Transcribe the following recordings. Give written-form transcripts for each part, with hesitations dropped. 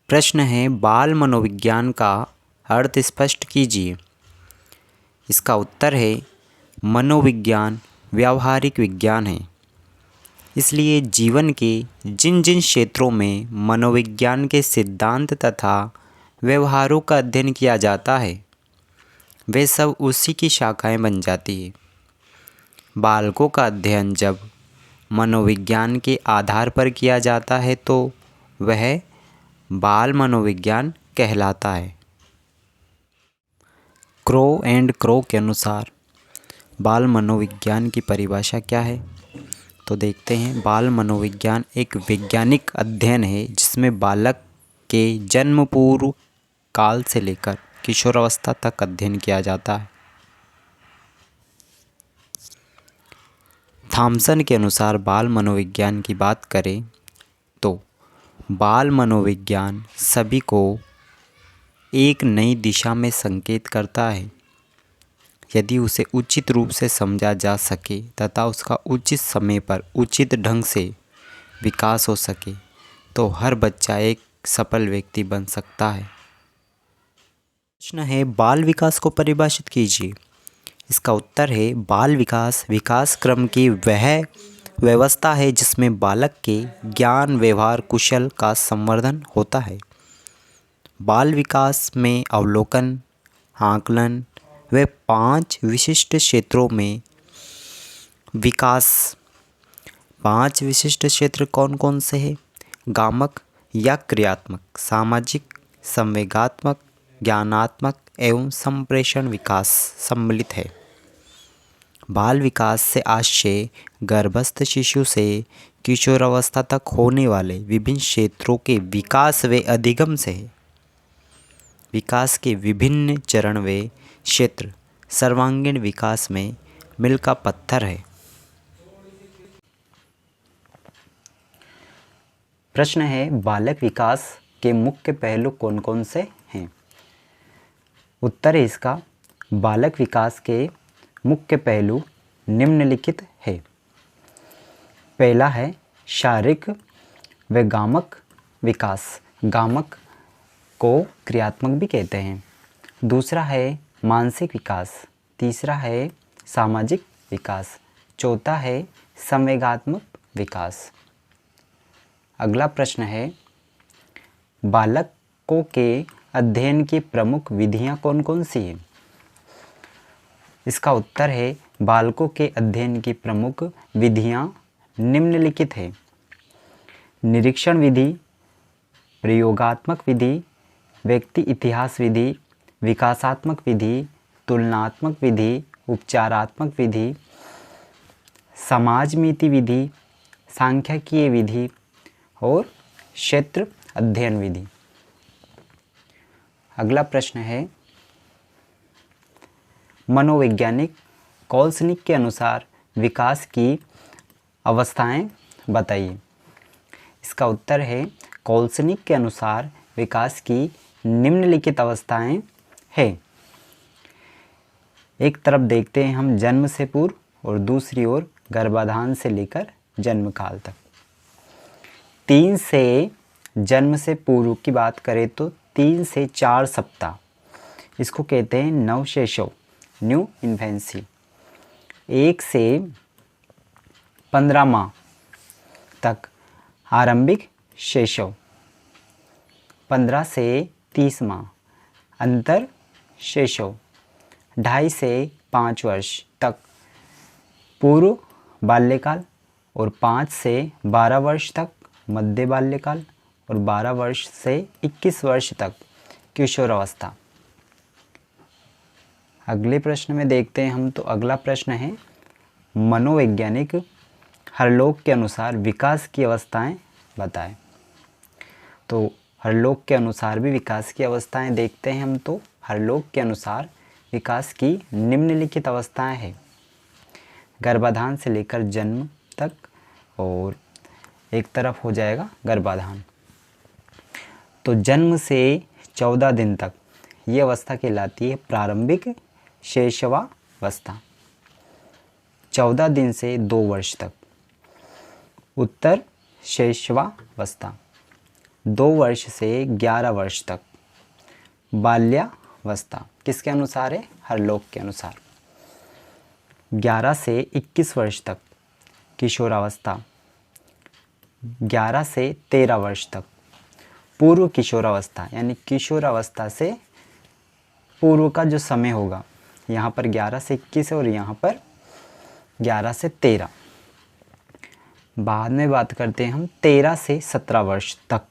प्रश्न है बाल मनोविज्ञान का अर्थ स्पष्ट कीजिए। इसका उत्तर है मनोविज्ञान व्यावहारिक विज्ञान है। इसलिए जीवन के जिन जिन क्षेत्रों में मनोविज्ञान के सिद्धांत तथा व्यवहारों का अध्ययन किया जाता है वे सब उसी की शाखाएं बन जाती है। बालकों का अध्ययन जब मनोविज्ञान के आधार पर किया जाता है तो वह बाल मनोविज्ञान कहलाता है। क्रो एंड क्रो के अनुसार बाल मनोविज्ञान की परिभाषा क्या है? तो देखते हैं। बाल मनोविज्ञान एक वैज्ञानिक अध्ययन है जिसमें बालक के जन्म पूर्व काल से लेकर किशोरावस्था तक अध्ययन किया जाता है। थॉमसन के अनुसार बाल मनोविज्ञान की बात करें तो बाल मनोविज्ञान सभी को एक नई दिशा में संकेत करता है यदि उसे उचित रूप से समझा जा सके तथा उसका उचित समय पर उचित ढंग से विकास हो सके तो हर बच्चा एक सफल व्यक्ति बन सकता है। प्रश्न है बाल विकास को परिभाषित कीजिए। इसका उत्तर है बाल विकास विकास क्रम की वह व्यवस्था है जिसमें बालक के ज्ञान व्यवहार कुशल का संवर्धन होता है। बाल विकास में अवलोकन आकलन व 5 विशिष्ट क्षेत्रों में विकास। 5 विशिष्ट क्षेत्र कौन कौन से हैं? गामक या क्रियात्मक, सामाजिक, संवेगात्मक, ज्ञानात्मक एवं संप्रेषण विकास सम्मिलित है। बाल विकास से आशय गर्भस्थ शिशु से किशोरावस्था तक होने वाले विभिन्न क्षेत्रों के विकास व अधिगम से है। विकास के विभिन्न चरण व क्षेत्र सर्वांगीण विकास में मील का पत्थर है। प्रश्न है बालक विकास के मुख्य पहलू कौन कौन से हैं? उत्तर है इसका बालक विकास के मुख्य पहलू निम्नलिखित है। पहला है शारीरिक व गामक विकास, गामक को क्रियात्मक भी कहते हैं। दूसरा है मानसिक विकास, तीसरा है सामाजिक विकास, चौथा है संवेगात्मक विकास। अगला प्रश्न है बालकों के अध्ययन की प्रमुख विधियां कौन कौन सी हैं? इसका उत्तर है बालकों के अध्ययन की प्रमुख विधियां निम्नलिखित है। निरीक्षण विधि, प्रयोगात्मक विधि, व्यक्ति इतिहास विधि, विकासात्मक विधि, तुलनात्मक विधि, उपचारात्मक विधि, समाजमिति विधि, सांख्यिकीय विधि और क्षेत्र अध्ययन विधि। अगला प्रश्न है मनोवैज्ञानिक कॉल्सनिक के अनुसार विकास की अवस्थाएं बताइए। इसका उत्तर है कॉल्सनिक के अनुसार विकास की निम्नलिखित अवस्थाएं हैं। एक तरफ देखते हैं हम जन्म से पूर्व और दूसरी ओर गर्भाधान से लेकर जन्म काल तक। 3 से जन्म से पूर्व की बात करें तो 3 से 4 सप्ताह, इसको कहते हैं नवशैशव, न्यू इन्फेंसी। 1 से 15 माह तक आरंभिक शैशव, 15 से 30 माह अंतर शैशव, 2.5 से 5 वर्ष तक पूर्व बाल्यकाल और 5 से 12 वर्ष तक मध्य बाल्यकाल और 12 वर्ष से 21 वर्ष तक किशोरावस्था। अगले प्रश्न में देखते हैं हम, तो अगला प्रश्न है मनोवैज्ञानिक हरलोक के अनुसार विकास की अवस्थाएं बताएं। तो हरलोक के अनुसार भी विकास की अवस्थाएं देखते हैं हम, तो हरलोक के अनुसार विकास की निम्नलिखित अवस्थाएं हैं। गर्भाधान से लेकर जन्म तक और एक तरफ हो जाएगा गर्भाधान। तो जन्म से 14 दिन तक ये अवस्था कहलाती है प्रारंभिक शैशवावस्था। 14 दिन से 2 वर्ष तक उत्तर शैशवावस्था। 2 वर्ष से 11 वर्ष तक बाल्यावस्था किसके अनुसार है? हरलोक के अनुसार। 11 से 21 वर्ष तक किशोरावस्था, 11 से 13 वर्ष तक पूर्व किशोरावस्था, यानी किशोरावस्था से पूर्व का जो समय होगा, यहाँ पर 11 से 21 और यहाँ पर 11 से 13। बाद में बात करते हैं हम 13 से 17 वर्ष तक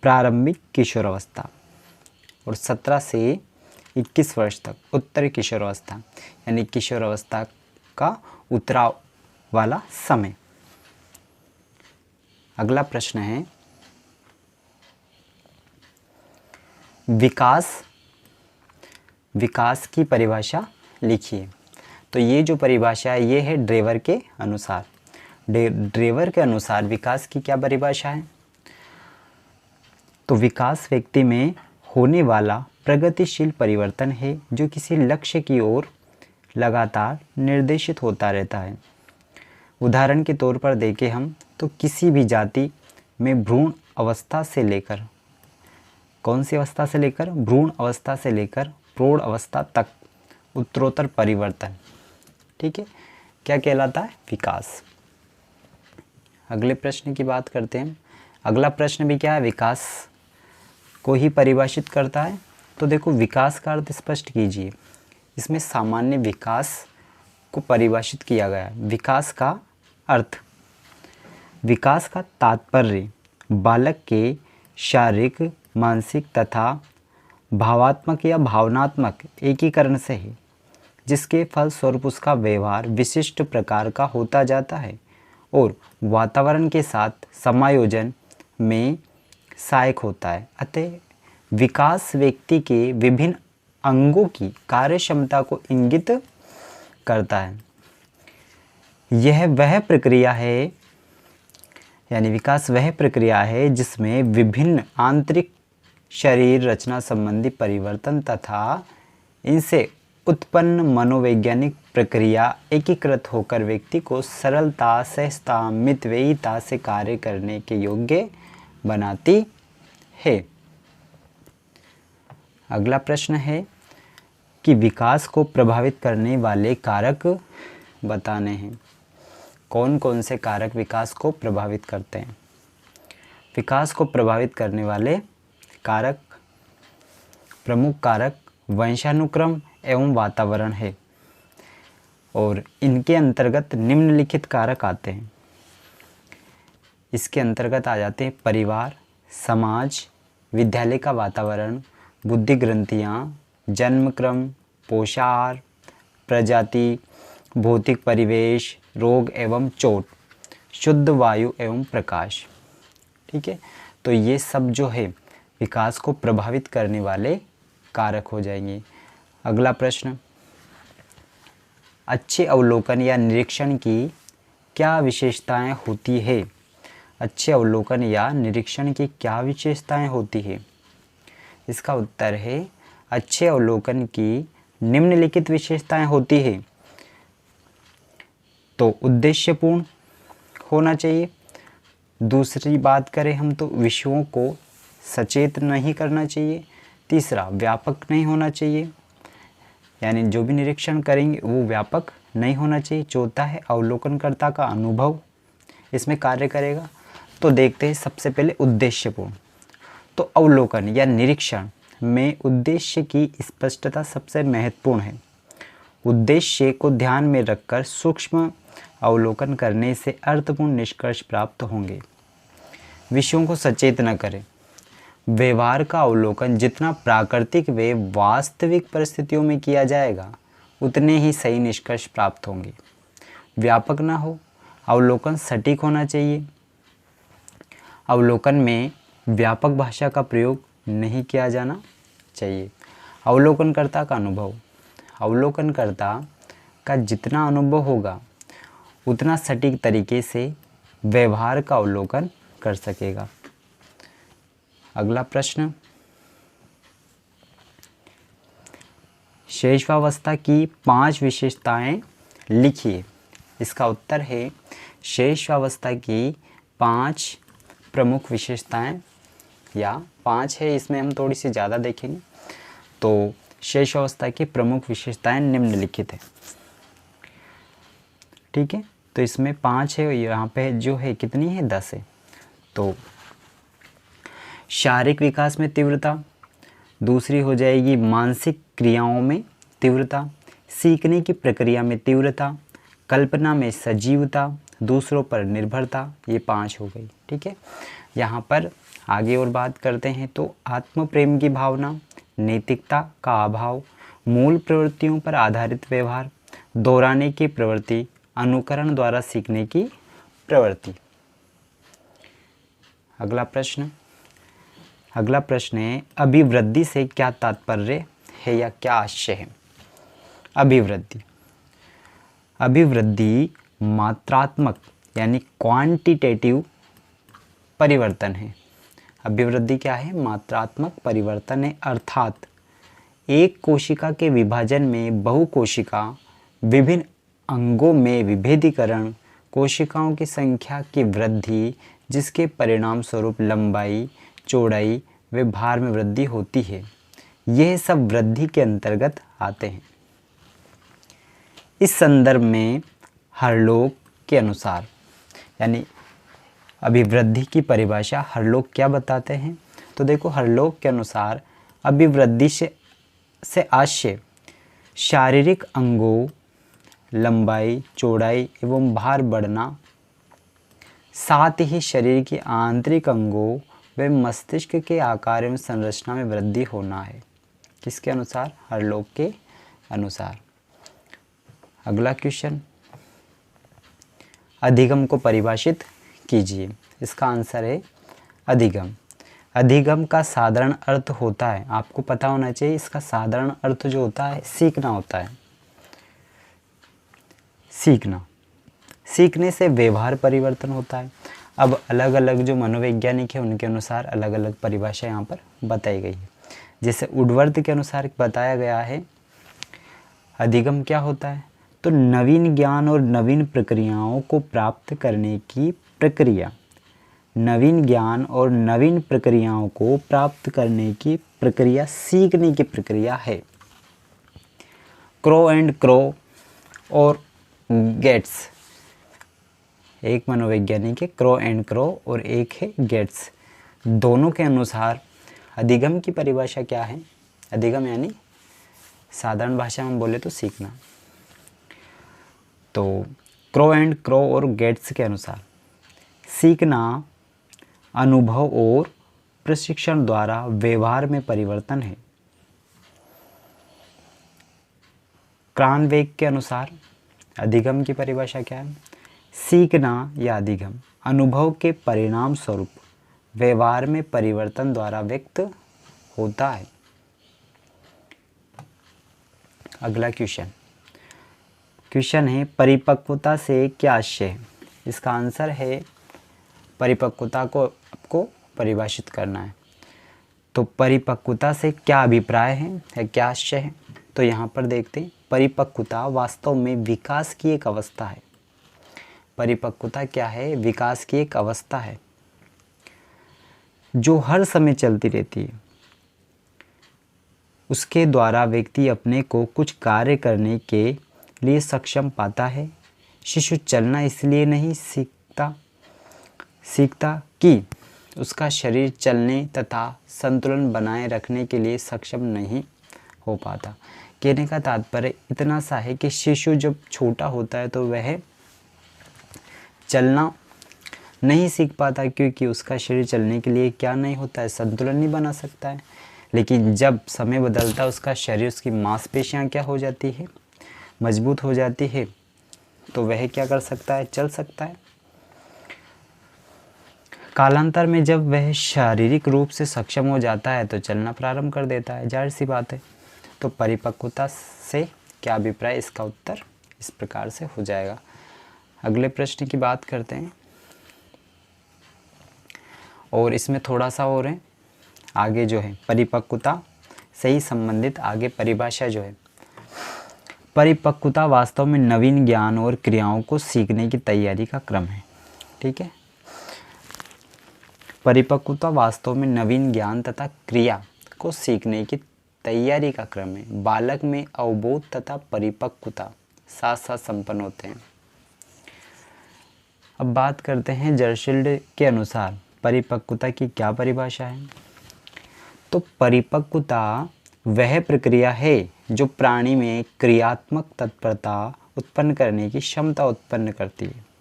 प्रारंभिक किशोरावस्था और 17 से 21 वर्ष तक उत्तर किशोरावस्था, यानी किशोरावस्था का उतराव वाला समय। अगला प्रश्न है विकास की परिभाषा लिखिए। तो ये जो परिभाषा है ये है ड्रेवर के अनुसार। ड्रेवर के अनुसार विकास की क्या परिभाषा है? तो विकास व्यक्ति में होने वाला प्रगतिशील परिवर्तन है जो किसी लक्ष्य की ओर लगातार निर्देशित होता रहता है। उदाहरण के तौर पर देखें हम तो किसी भी जाति में भ्रूण अवस्था से लेकर, कौन सी अवस्था से लेकर? भ्रूण अवस्था से लेकर प्रौढ़ अवस्था तक उत्तरोत्तर परिवर्तन, ठीक है, क्या कहलाता है? विकास। अगले प्रश्न की बात करते हैं। अगला प्रश्न भी क्या है? विकास को ही परिभाषित करता है। तो देखो विकास का अर्थ स्पष्ट कीजिए। इसमें सामान्य विकास को परिभाषित किया गया है। विकास का अर्थ, विकास का तात्पर्य बालक के शारीरिक, मानसिक तथा भावात्मक या भावनात्मक एकीकरण से है, जिसके फलस्वरूप उसका व्यवहार विशिष्ट प्रकार का होता जाता है और वातावरण के साथ समायोजन में सहायक होता है। अतः विकास व्यक्ति के विभिन्न अंगों की कार्यक्षमता को इंगित करता है। यह वह प्रक्रिया है, यानी विकास वह प्रक्रिया है जिसमें विभिन्न आंतरिक शरीर रचना संबंधी परिवर्तन तथा इनसे उत्पन्न मनोवैज्ञानिक प्रक्रिया एकीकृत होकर व्यक्ति को सरलता, सहजता, मितव्ययिता से कार्य करने के योग्य बनाती है। अगला प्रश्न है कि विकास को प्रभावित करने वाले कारक बताने हैं। कौन कौन से कारक विकास को प्रभावित करते हैं? विकास को प्रभावित करने वाले कारक, प्रमुख कारक वंशानुक्रम एवं वातावरण है और इनके अंतर्गत निम्नलिखित कारक आते हैं। इसके अंतर्गत आ जाते हैं परिवार, समाज, विद्यालय का वातावरण, बुद्धि ग्रंथियाँ, जन्मक्रम, पोषाहार, प्रजाति, भौतिक परिवेश, रोग एवं चोट, शुद्ध वायु एवं प्रकाश, ठीक है। तो ये सब जो है विकास को प्रभावित करने वाले कारक हो जाएंगे। अगला प्रश्न, अच्छे अवलोकन या निरीक्षण की क्या विशेषताएं होती है? अच्छे अवलोकन या निरीक्षण की क्या विशेषताएं होती है? इसका उत्तर है अच्छे अवलोकन की निम्नलिखित विशेषताएं होती है। तो उद्देश्यपूर्ण होना चाहिए। दूसरी बात करें हम तो विषयों को सचेत नहीं करना चाहिए। तीसरा, व्यापक नहीं होना चाहिए, यानी जो भी निरीक्षण करेंगे वो व्यापक नहीं होना चाहिए। चौथा है अवलोकनकर्ता का अनुभव इसमें कार्य करेगा। तो देखते हैं सबसे पहले उद्देश्यपूर्ण। तो अवलोकन या निरीक्षण में उद्देश्य की स्पष्टता सबसे महत्वपूर्ण है। उद्देश्य को ध्यान में रखकर सूक्ष्म अवलोकन करने से अर्थपूर्ण निष्कर्ष प्राप्त होंगे। विषयों को सचेत न करें। व्यवहार का अवलोकन जितना प्राकृतिक व वास्तविक परिस्थितियों में किया जाएगा उतने ही सही निष्कर्ष प्राप्त होंगे। व्यापक ना हो, अवलोकन सटीक होना चाहिए। अवलोकन में व्यापक भाषा का प्रयोग नहीं किया जाना चाहिए। अवलोकनकर्ता का अनुभव, अवलोकनकर्ता का जितना अनुभव होगा उतना सटीक तरीके से व्यवहार का अवलोकन कर सकेगा। अगला प्रश्न, शैशवावस्था की 5 विशेषताएं लिखिए। इसका उत्तर है शैशवावस्था की 5 प्रमुख विशेषताएं या 5 है, इसमें हम थोड़ी सी ज़्यादा देखेंगे। तो शेष अवस्था की प्रमुख विशेषताएं निम्नलिखित है। ठीक है, तो इसमें 5 है, यहाँ पे जो है कितनी है, 10 है। तो शारीरिक विकास में तीव्रता, दूसरी हो जाएगी मानसिक क्रियाओं में तीव्रता, सीखने की प्रक्रिया में तीव्रता, कल्पना में सजीवता, दूसरों पर निर्भरता, ये 5 हो गई। ठीक है, यहाँ पर आगे और बात करते हैं तो आत्म प्रेम की भावना, नैतिकता का अभाव, मूल प्रवृत्तियों पर आधारित व्यवहार, दोहराने की प्रवृत्ति, अनुकरण द्वारा सीखने की प्रवृत्ति। अगला प्रश्न है अभिवृद्धि से क्या तात्पर्य है या क्या आशय है। अभिवृद्धि मात्रात्मक यानी क्वांटिटेटिव परिवर्तन है। अभिवृद्धि क्या है, मात्रात्मक परिवर्तन है, अर्थात एक कोशिका के विभाजन में बहुकोशिका, विभिन्न अंगों में विभेदीकरण, कोशिकाओं की संख्या की वृद्धि, जिसके परिणाम स्वरूप लंबाई, चौड़ाई व भार में वृद्धि होती है। यह सब वृद्धि के अंतर्गत आते हैं। इस संदर्भ में हरलोक के अनुसार, यानी अभिवृद्धि की परिभाषा हरलोक क्या बताते हैं, तो देखो हरलोक के अनुसार अभिवृद्धि से आशय शारीरिक अंगों, लंबाई, चौड़ाई एवं भार बढ़ना, साथ ही शरीर के आंतरिक अंगों व मस्तिष्क के आकार एवं संरचना में वृद्धि होना है। किसके अनुसार, हरलोक के अनुसार। अगला क्वेश्चन, अधिगम को परिभाषित कीजिए। इसका आंसर है अधिगम। अधिगम का साधारण अर्थ होता है, आपको पता होना चाहिए, इसका साधारण अर्थ जो होता है सीखना होता है। सीखने से व्यवहार परिवर्तन होता है। अब अलग अलग जो मनोवैज्ञानिक है उनके अनुसार अलग अलग परिभाषा यहाँ पर बताई गई है। जैसे वुडवर्थ के अनुसार बताया गया है अधिगम क्या होता है, तो नवीन ज्ञान और नवीन प्रक्रियाओं को प्राप्त करने की प्रक्रिया। नवीन ज्ञान और नवीन प्रक्रियाओं को प्राप्त करने की प्रक्रिया सीखने की प्रक्रिया है। क्रो एंड क्रो और गेट्स, एक मनोवैज्ञानिक है क्रो एंड क्रो और एक है गेट्स, दोनों के अनुसार अधिगम की परिभाषा क्या है। अधिगम यानी साधारण भाषा में बोले तो सीखना। तो क्रो एंड क्रो और गेट्स के अनुसार सीखना अनुभव और प्रशिक्षण द्वारा व्यवहार में परिवर्तन है। क्रानवेक के अनुसार अधिगम की परिभाषा क्या है, सीखना या अधिगम अनुभव के परिणाम स्वरूप व्यवहार में परिवर्तन द्वारा व्यक्त होता है। अगला क्वेश्चन है परिपक्वता से क्या आशय है। इसका आंसर है परिपक्वता को आपको परिभाषित करना है। तो परिपक्वता से क्या अभिप्राय है या क्या आशय है, तो यहाँ पर देखते हैं परिपक्वता वास्तव में विकास की एक अवस्था है। परिपक्वता क्या है, विकास की एक अवस्था है जो हर समय चलती रहती है। उसके द्वारा व्यक्ति अपने को कुछ कार्य करने के लिए सक्षम पाता है। शिशु चलना इसलिए नहीं सीखता कि उसका शरीर चलने तथा संतुलन बनाए रखने के लिए सक्षम नहीं हो पाता। कहने का तात्पर्य इतना सा है कि शिशु जब छोटा होता है तो वह चलना नहीं सीख पाता, क्योंकि उसका शरीर चलने के लिए क्या नहीं होता है, संतुलन नहीं बना सकता है। लेकिन जब समय बदलता है उसका शरीर, उसकी मांसपेशियां क्या हो जाती है, मजबूत हो जाती है, तो वह क्या कर सकता है, चल सकता है। कालांतर में जब वह शारीरिक रूप से सक्षम हो जाता है तो चलना प्रारंभ कर देता है, जाहिर सी बात है। तो परिपक्वता से क्या अभिप्राय, इसका उत्तर इस प्रकार से हो जाएगा। अगले प्रश्न की बात करते हैं और इसमें थोड़ा सा और है आगे जो है परिपक्वता से ही संबंधित आगे परिभाषा जो है। परिपक्वता वास्तव में नवीन ज्ञान और क्रियाओं को सीखने की तैयारी का क्रम है। ठीक है, परिपक्वता वास्तव में नवीन ज्ञान तथा क्रिया को सीखने की तैयारी का क्रम है। बालक में अवबोध तथा परिपक्वता साथ साथ संपन्न होते हैं। अब बात करते हैं जर्शील्ड के अनुसार परिपक्वता की क्या परिभाषा है। तो परिपक्वता वह प्रक्रिया है जो प्राणी में क्रियात्मक तत्परता उत्पन्न करने की क्षमता उत्पन्न करती है।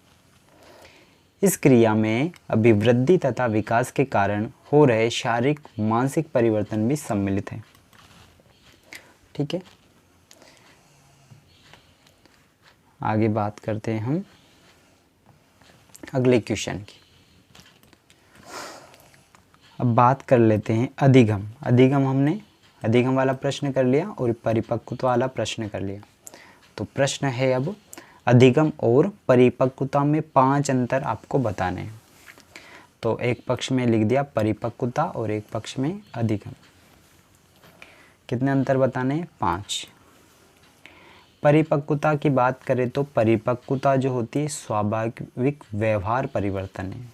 इस क्रिया में अभिवृद्धि तथा विकास के कारण हो रहे शारीरिक मानसिक परिवर्तन भी सम्मिलित हैं। ठीक है, आगे बात करते हैं हम अगले क्वेश्चन की। अब बात कर लेते हैं अधिगम। हमने अधिगम वाला प्रश्न कर लिया और परिपक्वता वाला प्रश्न कर लिया। तो प्रश्न है अब अधिगम और परिपक्वता में 5 अंतर आपको बताने हैं। तो एक पक्ष में लिख दिया परिपक्वता और एक पक्ष में अधिगम। कितने अंतर बताने हैं? 5। परिपक्वता की बात करें तो परिपक्वता जो होती है स्वाभाविक व्यवहार परिवर्तन है।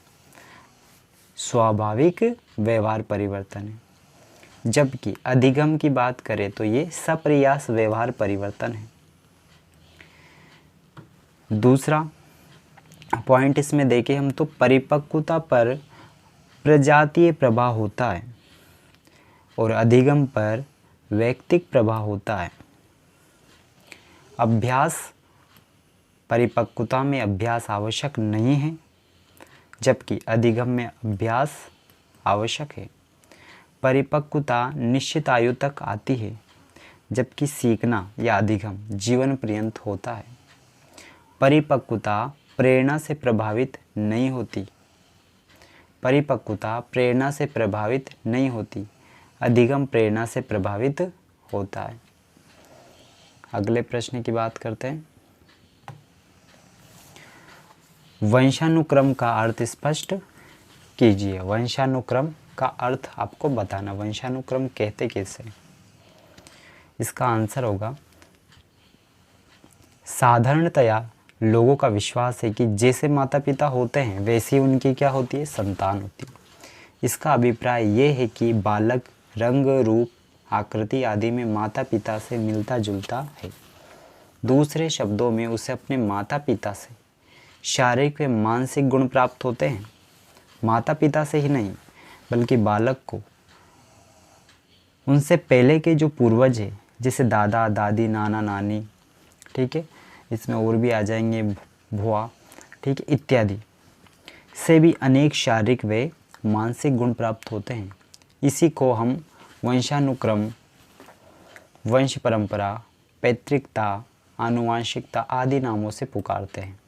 स्वाभाविक व्यवहार परिवर्तन है। जबकि अधिगम की बात करें तो ये सप्रयास व्यवहार परिवर्तन है। दूसरा पॉइंट इसमें देखें हम तो परिपक्वता पर प्रजातीय प्रभाव होता है और अधिगम पर वैयक्तिक प्रभाव होता है। अभ्यास, परिपक्वता में अभ्यास आवश्यक नहीं है जबकि अधिगम में अभ्यास आवश्यक है। परिपक्वता निश्चित आयु तक आती है जबकि सीखना या अधिगम जीवन पर्यंत होता है। परिपक्वता प्रेरणा से प्रभावित नहीं होती। परिपक्वता प्रेरणा से प्रभावित नहीं होती, अधिगम प्रेरणा से प्रभावित होता है। अगले प्रश्न की बात करते हैं। वंशानुक्रम का अर्थ स्पष्ट कीजिए। वंशानुक्रम का अर्थ आपको बताना। वंशानुक्रम कहते किसे? इसका आंसर होगा साधारणतया लोगों का विश्वास है कि जैसे माता पिता होते हैं वैसी उनकी क्या होती है? संतान होती है। इसका अभिप्राय ये है कि बालक रंग, रूप, आकृति आदि में माता पिता से मिलता जुलता है। दूसरे शब्दों में उसे अपने माता पिता से शारीरिक व मानसिक गुण प्राप्त होते हैं। माता पिता से ही नहीं बल्कि बालक को उनसे पहले के जो पूर्वज है जैसे दादा दादी, नाना नानी, ठीक है, इसमें और भी आ जाएंगे भुआ, ठीक है, इत्यादि से भी अनेक शारीरिक व मानसिक गुण प्राप्त होते हैं। इसी को हम वंशानुक्रम, वंश परंपरा, पैतृकता, आनुवांशिकता आदि नामों से पुकारते हैं।